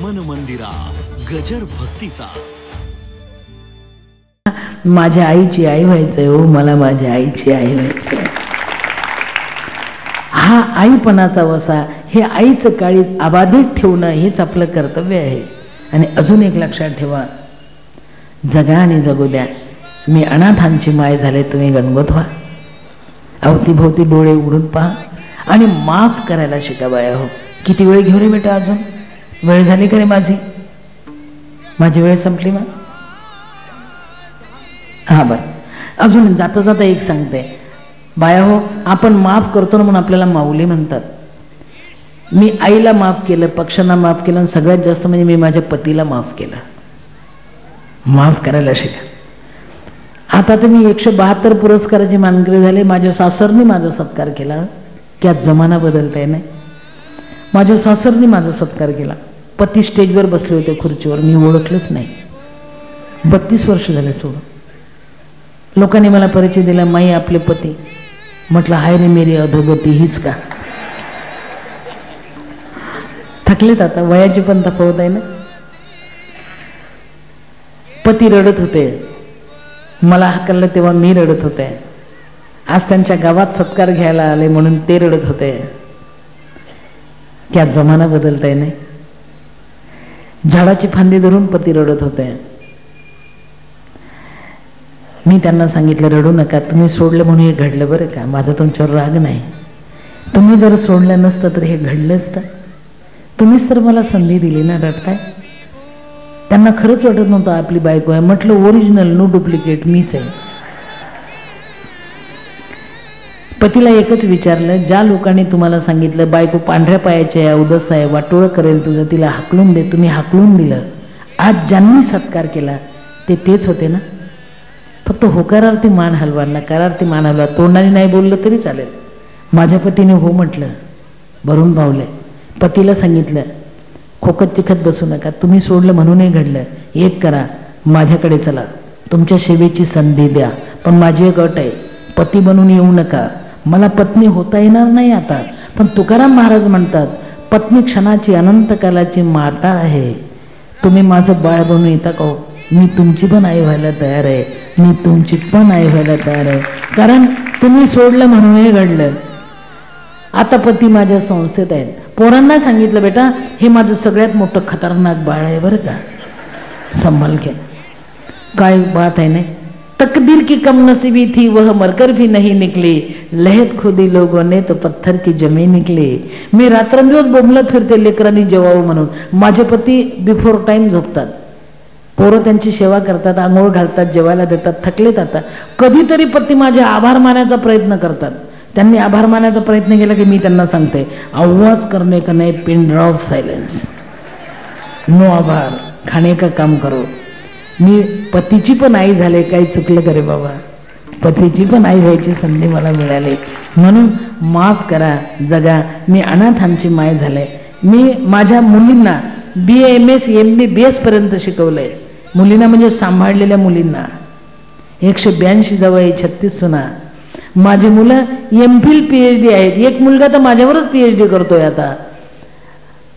मन मंदिरा गजर भक्तीचा. माझ्या आईची आई व्हायचंय हो, मला माझ्या आईची आई व्हायचंय. हा आईपणाचा वसा, हे आईचं काळीज अबाधित ठेवणं हेच आपलं कर्तव्य आहे. आणि अजून एक लक्षात ठेवा, जगा आणि जगू द्या. मी अनाथांची माय झाले, तुम्ही गणगोत व्हा. अवतीभोवती डोळे उघडून पहा आणि माफ करायला शिका बाया हो. किती वेळ घेऊ रे बेटा, अजून वेळ झाली का रे माझी? माझी वेळ संपली मग? हा बाय, अजून जाता जाता एक सांगते बाया हो, आपण माफ करतो ना म्हणून आपल्याला माऊली म्हणतात. मी आईला माफ केलं, पक्षांना माफ केलं, आणि सगळ्यात जास्त म्हणजे मी माझ्या पतीला माफ केलं. माफ करायला शिका. आता तर मी 172 पुरस्काराचे मानकरी झाले. माझ्या सासरने माझा सत्कार केला. क्या जमाना बदलताय नाही. माझ्या सासरने माझा सत्कार केला. पती स्टेजवर बसले होते खुर्चीवर, मी ओळखलंच नाही. 32 वर्ष झाले सोडून. लोकांनी मला परिचय दिला, माई आपले पती. म्हटलं हाय रे मेरी अधोगती, हीच का? थकलेत आता, वयाची पण तफावत आहे ना. पती रडत होते, मला हाकललं तेव्हा मी रडत होते. आज त्यांच्या गावात सत्कार घ्यायला आले म्हणून ते रडत होते. क्या जमाना बदलताय नाही. झाडाची फांदी धरून पती रडत होते. मी त्यांना सांगितलं रडू नका, तुम्ही सोडलं म्हणून हे घडलं बरं का, माझा तुमच्यावर राग नाही. तुम्ही जर सोडलं नसतं तर हे घडलं असतं. तुम्हीच तर मला संधी दिली ना, रडताय. त्यांना खरंच वाटत नव्हतं आपली बायको आहे. म्हटलं ओरिजिनल, नो डुप्लिकेट, मीच आहे. पतीला एकच विचारलं, ज्या लोकांनी तुम्हाला सांगितलं बायको पांढऱ्या पायाची आहे, उदस आहे, वाटोळं करेल तुझं, तिला हाकलून दे, तुम्ही हाकलून दिलं. आज ज्यांनी सत्कार केला ते तेच होते ना. फक्त होकारार्थी मान हलवा, नकारार्थी मान हलवा. तोंडाने नाही बोललं तरी चालेल. माझ्या पतीने हो म्हटलं, भरून पावले. पतीला सांगितलं खोकत चिखत बसू नका, तुम्ही सोडलं म्हणूनही घडलं. एक करा, माझ्याकडे चला, तुमच्या सेवेची संधी द्या, पण माझी एक अट आहे, पती बनून येऊ नका. मला पत्नी होता येणार नाही आता, पण तुकाराम महाराज म्हणतात पत्नी क्षणाची अनंत कालाची माता आहे. तुम्ही माझं बाळ बनून येता का हो? मी तुमची पण आई व्हायला तयार आहे, मी तुमची पण आई व्हायला तयार आहे. कारण तुम्ही सोडलं म्हणून हे घडलं. आता पती माझ्या संस्थेत आहेत. पोरांना सांगितलं बेटा हे माझं सगळ्यात मोठं खतरनाक बाळ आहे बरं का, संभाल के. काय बात आहे नाही. तकदीर की कम नसीबी थी वह मरकर भी नहीं निकली, लहत खुदी लोगों ने तो पत्थर की जमी निकली. मी रात्रंदिवस बोंबलत फिरते लेकरांनी जेवावं म्हणून. माझे पती बिफोर टाइम झोपतात, पोरं त्यांची सेवा करतात, आंघोळ घालतात, जेवायला देतात, थकलेत. आता कधीतरी पती माझे आभार मानायचा प्रयत्न करतात. त्यांनी आभार मानायचा प्रयत्न केला की मी त्यांना सांगते आवाज करने का नाही, पिन ड्रॉप सायलेन्स, नो आभार, खाणे का काम करो. मी पतीची पण आई झाले, काही चुकलं करे बाबा, पतीची पण आई व्हायची संधी मला मिळाली. म्हणून माफ करा, जगा. मी अनाथांची माय झाले. मी माझ्या मुलींना BA MS MD BS पर्यंत शिकवलंय. मुलींना म्हणजे सांभाळलेल्या मुलींना. 182 जावई 36 सुना. माझी मुलं MPhil PhD आहेत. एक मुलगा तर माझ्यावरच PhD करतोय आता.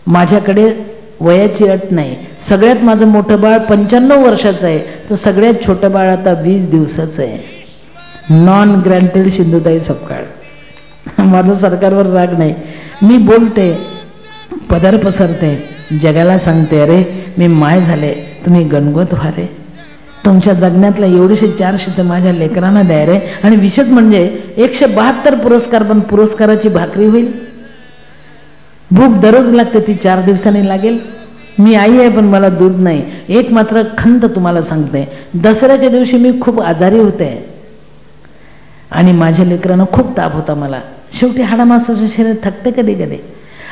माझ्याकडे वयाची अट नाही. सगळ्यात माझं मोठं बाळ 95 वर्षाचं आहे, तर सगळ्यात छोटं बाळ आता 20 दिवसाचं आहे. Non granted Sindhutai Sapkal. माझं सरकारवर राग नाही. मी बोलते, पदर पसरते, जगाला सांगते अरे मी माय झाले, तुम्ही गणगोत व्हा रे. तुमच्या जगण्यातला एवढेशे 400 माझ्या लेकरांना द्या रे. आणि विशेष म्हणजे 172 पुरस्कार, पण पुरस्काराची भाकरी होईल. भूक दररोज लागते, ती 4 दिवसांनी लागेल. मी आई आहे पण मला दूध नाही. एक मात्र खंत तुम्हाला सांगते, दसऱ्याच्या दिवशी मी खूप आजारी होते आणि माझ्या लेकरांना खूप ताप होता. मला शेवटी हाडामासाचं शरीर थकते कधी कधी.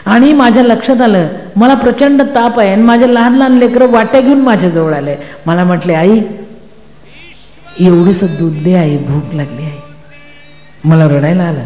आणि माझ्या लक्षात आलं मला प्रचंड ताप आहे आणि माझे लहान लहान लेकरं वाट्या घेऊन माझ्याजवळ आले. मला म्हटले आई एवढंसं दूध दे आई, भूक लागली आहे. मला रडायला आलं.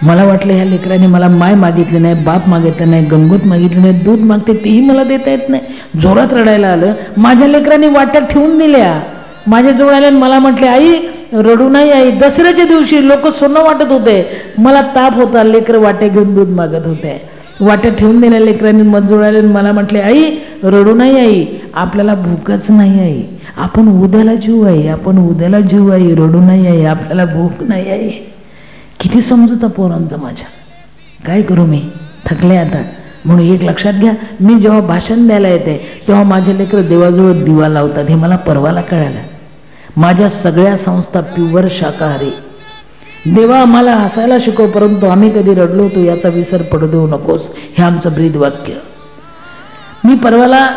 मला वाटलं ह्या लेकरांनी मला माय मागितली नाही, बाप मागितलं नाही, गंगोत मागितलं नाही, दूध मागते तेही मला देता येत नाही. जोरात रडायला आलं. माझ्या लेकरांनी वाट्या ठेवून दिल्या, माझ्याजवळ आल्या. मला म्हटले आई रडू नाही आई. दसऱ्याच्या दिवशी लोक सोनं वाटत होते, मला ताप होता, लेकर वाट्या घेऊन दूध मागत होते. वाट्यात ठेवून दिल्या लेकरांनी मत जोडायला. मला म्हटले, आई रडू नाही आई, आपल्याला भूकच नाही आई, आपण उद्याला जीव आई, आपण उद्याला जीव आई, रडू नाही आई, आपल्याला भूक नाही आई. किती समजूता पोरांचा माझ्या. काय करू मी, थकले आता. म्हणून एक लक्षात घ्या, मी जेव्हा भाषण द्यायला येते तेव्हा माझे लेकरं देवाजवळ दिवा लावतात. हे मला परवाला कळालं. माझ्या सगळ्या संस्था प्युअर शाकाहारी. देवा आम्हाला हसायला शिकव, परंतु आम्ही कधी रडलो होतो याचा विसर पडू देऊ नकोस, हे आमचं ब्रीद वाक्य. मी परवाला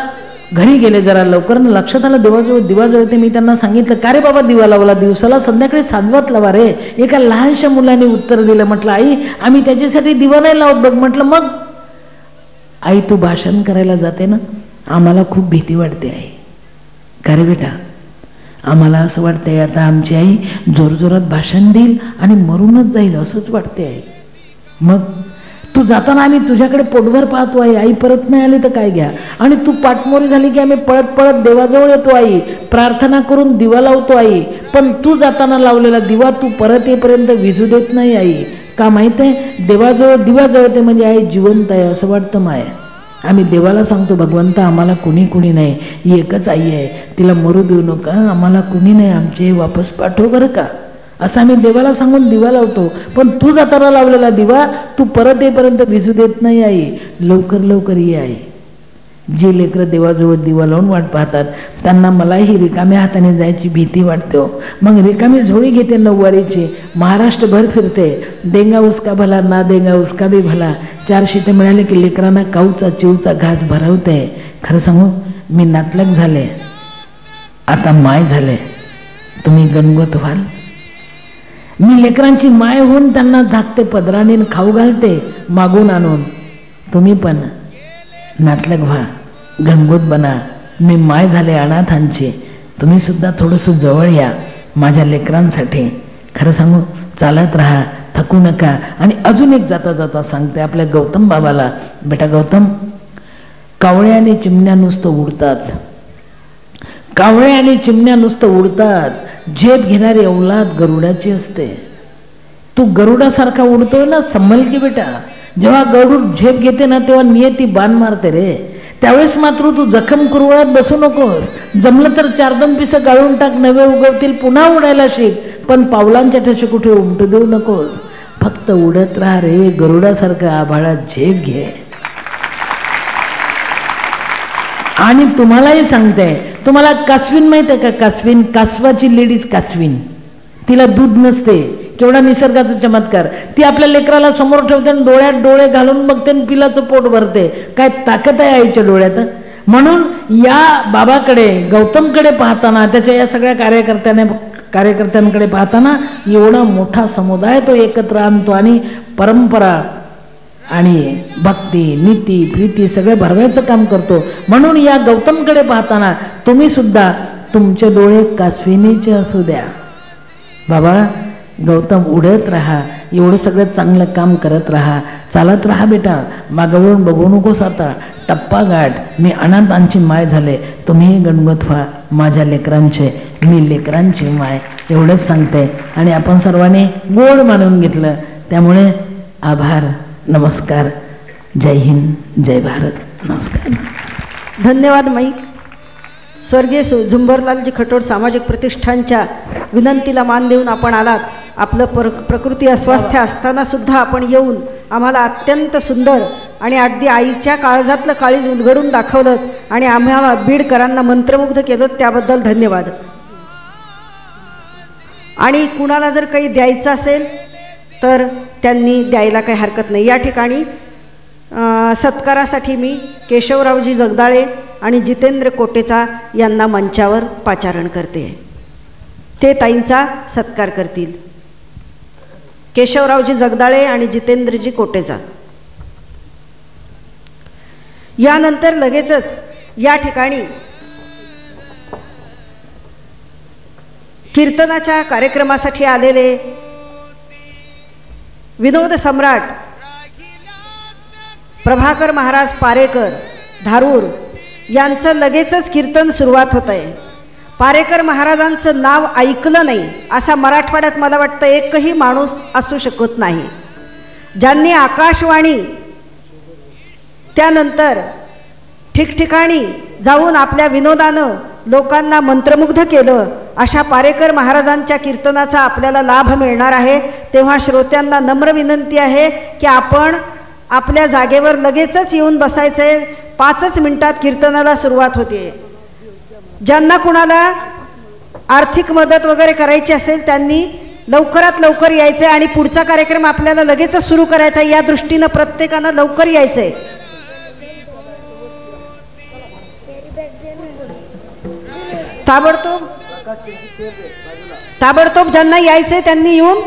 घरी गेले जरा लवकर, लक्षात आलं देवाजवळ दिवा जळते. मी त्यांना सांगितलं, का रे बाबा दिवा लावला, दिवसाला संध्याकाळी 7 लावा रे. एका लहानशा मुलाने उत्तर दिलं, म्हटलं आई आम्ही त्याच्यासाठी दिवा नाही लावत बघ. म्हटलं मग आई तू भाषण करायला जाते ना, आम्हाला खूप भीती वाटते आई. का रे बेटा, आम्हाला असं वाटतंय आता आमची आई जोरजोरात भाषण देईल आणि मरूनच जाईल असंच वाटते आई. मग तू जाताना आम्ही तुझ्याकडे पोटभर पाहतो आई, आई परत नाही आली तर काय घ्या. आणि तू पाठमोरी झाली की आम्ही पळत पळत देवाजवळ येतो आई, प्रार्थना करून दिवा लावतो आई. पण तू जाताना लावलेला दिवा तू परत येईपर्यंत विझू देत नाही आई. का माहित आहे, देवाजवळ दिवा जळते म्हणजे आई जिवंत आहे असं वाटतं माय. आम्ही देवाला सांगतो, भगवंता आम्हाला कुणी नाही, ही एकच आई आहे, तिला मरू देऊ नका, आम्हाला कुणी नाही, आमचे वापस पाठव बरं का, असं आम्ही देवाला सांगून दिवा लावतो. पण तू जाताना लावलेला दिवा तू परत येईपर्यंत विझू देत नाही आई. लवकर लवकर ये आई. जी लेकरं देवाजवळ दिवा लावून वाट पाहतात त्यांना मलाही रिकाम्या हाताने जायची भीती वाटते. मग रिकामी झोळी घेते नऊवारीची, महाराष्ट्रभर फिरते. देंगा उसका भला ना देंगा उसका भी भला. 4 शिते मिळाले की लेकरांना काऊचा चिवचा घास भरवते. खरं सांगू, मी नातलग झाले, आता माय झाले, तुम्ही गणगोत व्हाल. मी लेकरांची माय होऊन त्यांना झाकते पदराने, खाऊ घालते मागून आणून. तुम्ही पण नातलग व्हा, गणगोत बना. मी माय झाले अनाथांची, तुम्ही सुद्धा थोडंसं जवळ या माझ्या लेकरांसाठी. खरं सांगू, चालत राहा, थकू नका. आणि अजून एक जाता जाता सांगते आपल्या गौतम बाबाला, बेटा गौतम, कावळे आणि चिमण्या नुसतं उडतात, कावळे आणि चिमण्या नुसतं उडतात, झेप घेणारी औलाद गरुडाची असते. तू गरुडासारखा उडतोय ना, संभल की बेटा. जेव्हा गरुड झेप घेते ना तेव्हा नियती बाण मारते रे. त्यावेळेस मात्र तू जखम कुरवळत बसू नकोस. जमलं तर 4-2 पिसं गाळून टाक, नवे उगवतील, पुन्हा उडायला शिक. पण पावलांच्या ठसे कुठे उमटू देऊ नकोस. फक्त उडत राहा रे, गरुडासारखं आभाळात झेप घे. आणि तुम्हालाही सांगते, तुम्हाला कासवीन माहित आहे का? कासवीन, कासवाची लेडीज कासवीन, तिला दूध नसते. केवढा निसर्गाचा चमत्कार. ती आपल्या लेकराला समोर ठेवते आणि डोळ्यात डोळे घालून बघते आणि पिलाचं पोट भरते. काय ताकद आहे आईच्या डोळ्यात. म्हणून या बाबाकडे, गौतमकडे पाहताना, त्याच्या या सगळ्या कार्यकर्त्यांकडे पाहताना एवढा मोठा समुदाय तो एकत्र आणतो आणि परंपरा आणि भक्ती, नीती, प्रीती सगळे भरवायचं काम करतो. म्हणून या गौतमकडे पाहताना तुम्ही सुद्धा तुमचे डोळे कासविनीचे असू द्या. बाबा गौतम, उडत राहा, एवढं सगळं चांगलं काम करत राहा, चालत राहा बेटा, मागवून बघू नकोस. आता टप्पा गाठ. मी अनाथांची माय झाले, तुम्ही गणगोत व्हा माझ्या लेकरांचे, मी लेकरांची माय, एवढंच सांगते. आणि आपण सर्वांनी गोड मानून घेतलं, त्यामुळे आभार, नमस्कार, जय हिंद, जय भारत, नमस्कार. धन्यवाद माई. स्वर्गीय झुंबरलालजी खटोड सामाजिक प्रतिष्ठानच्या विनंतीला मान देऊन आपण आलात. आपलं प्रकृती अस्वास्थ्य असताना सुद्धा आपण येऊन आम्हाला अत्यंत सुंदर आणि अगदी आईच्या काळजातलं काळीज उलगडून दाखवलं आणि आम्हाला बीडकरांना मंत्रमुग्ध केलं, त्याबद्दल धन्यवाद. आणि कुणाला जर काही द्यायचं असेल तर त्यांनी द्यायला काही हरकत नाही. या ठिकाणी सत्कारासाठी मी केशवरावजी जगदाळे आणि जितेंद्र कोटेचा यांना मंचावर पाचारण करते. ते ताईंचा सत्कार करतील. केशवरावजी जगदाळे आणि जितेंद्रजी कोटेचा. यानंतर लगेचच या ठिकाणी कीर्तनाच्या कार्यक्रमासाठी आलेले विनोद सम्राट प्रभाकर महाराज पारेकर धारूर यांचं लगेचच कीर्तन सुरुवात होत आहे. पारेकर महाराजांचं नाव ऐकलं नाही असा मराठवाड्यात मला वाटतं एकही माणूस असू शकत नाही. ज्यांनी आकाशवाणी त्यानंतर ठिकठिकाणी जाऊन आपल्या विनोदानं लोकांना मंत्रमुग्ध केलं. अशा पारेकर महाराजांच्या कीर्तनाचा आपल्याला लाभ मिळणार आहे. तेव्हा श्रोत्यांना नम्र विनंती आहे की आपण आपल्या जागेवर लगेचच येऊन बसायचंय. 5च मिनिटात कीर्तनाला सुरुवात होते. ज्यांना कुणाला आर्थिक मदत वगैरे करायची असेल त्यांनी लवकरात लवकर यायचंय आणि पुढचा कार्यक्रम आपल्याला लगेचच सुरू करायचा आहे. या दृष्टीनं प्रत्येकानं लवकर यायचंय. ताबडतोब ज्यांना यायचंय त्यांनी येऊन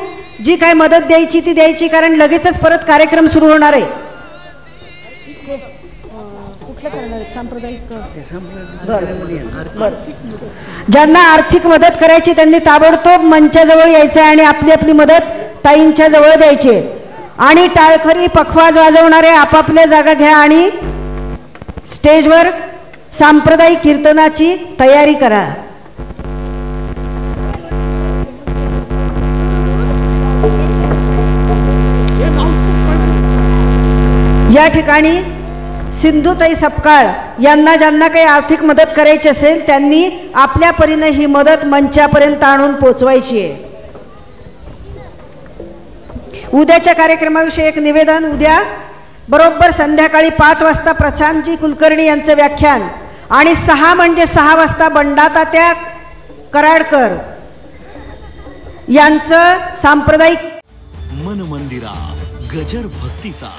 जी काय मदत द्यायची ती द्यायची, कारण लगेचच परत कार्यक्रम सुरू होणार आहे. ज्यांना आर्थिक मदत करायची त्यांनी ताबडतोब मंचाजवळ यायचं आणि आपली आपली मदत ताईंच्या जवळ द्यायची. आणि टाळखरी पखवाज वाजवणारे आपापल्या जागा घ्या आणि स्टेजवर सांप्रदायिक कीर्तनाची तयारी करा. या ठिकाणी सिंधुताई सपकाळ यांना ज्यांना काही आर्थिक मदत करायची असेल त्यांनी आपल्या परीने ही मदत मंचापर्यंत आणून पोचवायची आहे. उद्याच्या कार्यक्रमाविषयी एक निवेदन. उद्या बरोबर संध्याकाळी 5 वाजता प्रशांतजी कुलकर्णी यांचं व्याख्यान आणि 6 वाजता बंडातात्या कराडकर यांचं सांप्रदायिक मन मंदिरा गजर भक्तीचा.